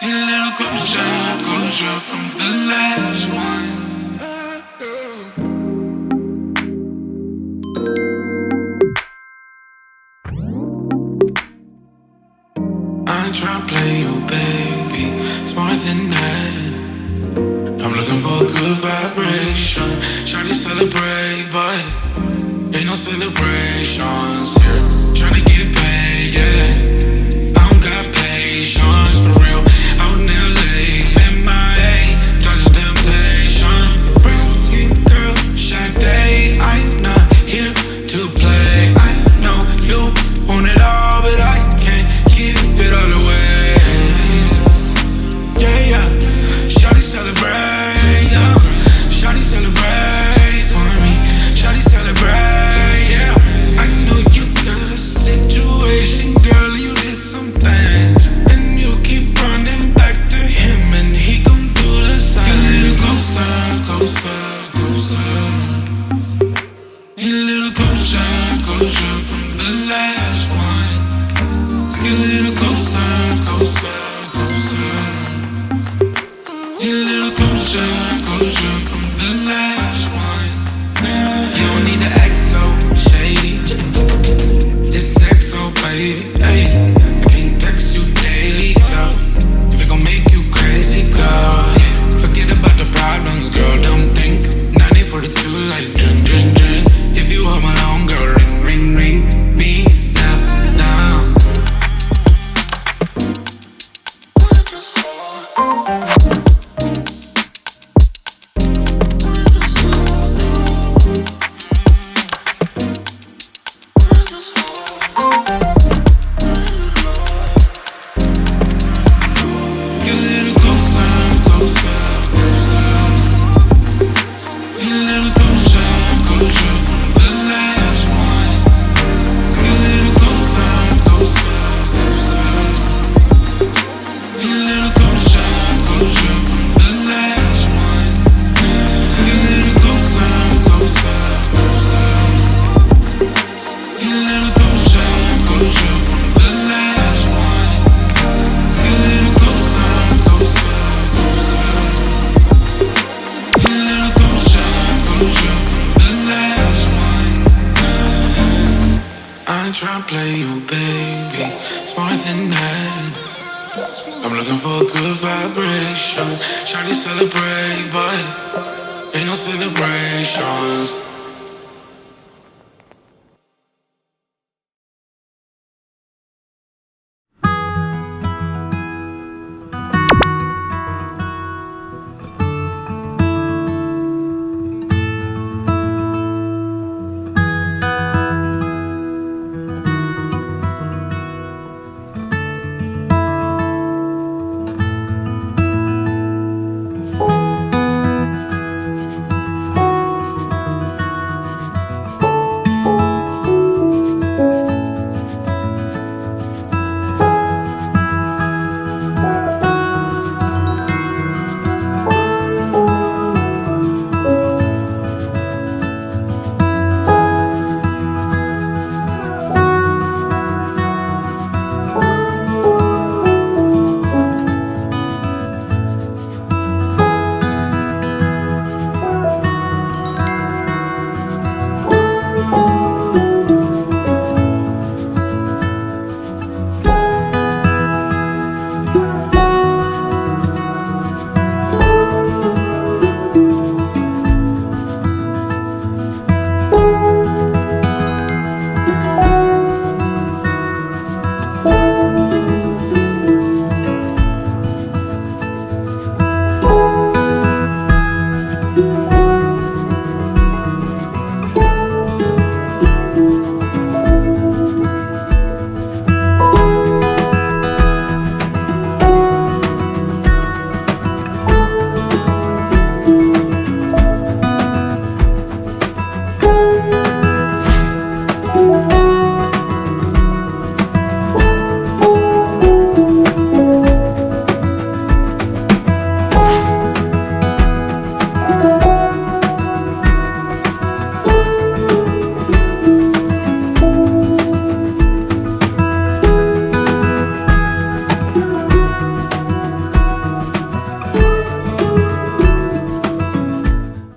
Need a little closure from the last one. I ain't tryna play you, baby. It's more than that. I'm looking for a good vibration. Shawty celebrate, but ain't no celebrations here. Tryna get paid, yeah. I don't got patience, for real. Out in LA, MIA, dodge the temptation. Real skin girl, Sade. I'm not here to play. I know you want it all, but I can't give it all away. Yeah, yeah. Shawty celebrate, yeah. Shawty celebrate for me. Shawty celebrate, yeah. I know you got a situation, girl. You did some things, and you keep running back to him, and he gon' do the same. Get a little closer, closer, closer. Need a little closure from the last one. Let's get a little closer, closer, closer. Need a little closure from the last one. You don't need to act so shady. It's sex, so baby. Ay, I can't text you daily, so if it gon' make you crazy, girl, yeah. Forget about the problems, girl. Don't think. 9042 like drink, drink, drink. If you home alone, girl, ring, ring, ring me now, now. Get a little closer, closer, closer. Need a little closure from the last one. Let's get a little closer, closer, closer. Need a little closure from the last one. Get a little closer, closer, closer. Need a little closure from the last one. Let's get a little closer, closer, closer. Need a little closure from the last one. I ain't tryna play you, baby. It's more than that. I'm looking for a good vibration. Shawty celebrate, but ain't no celebrations.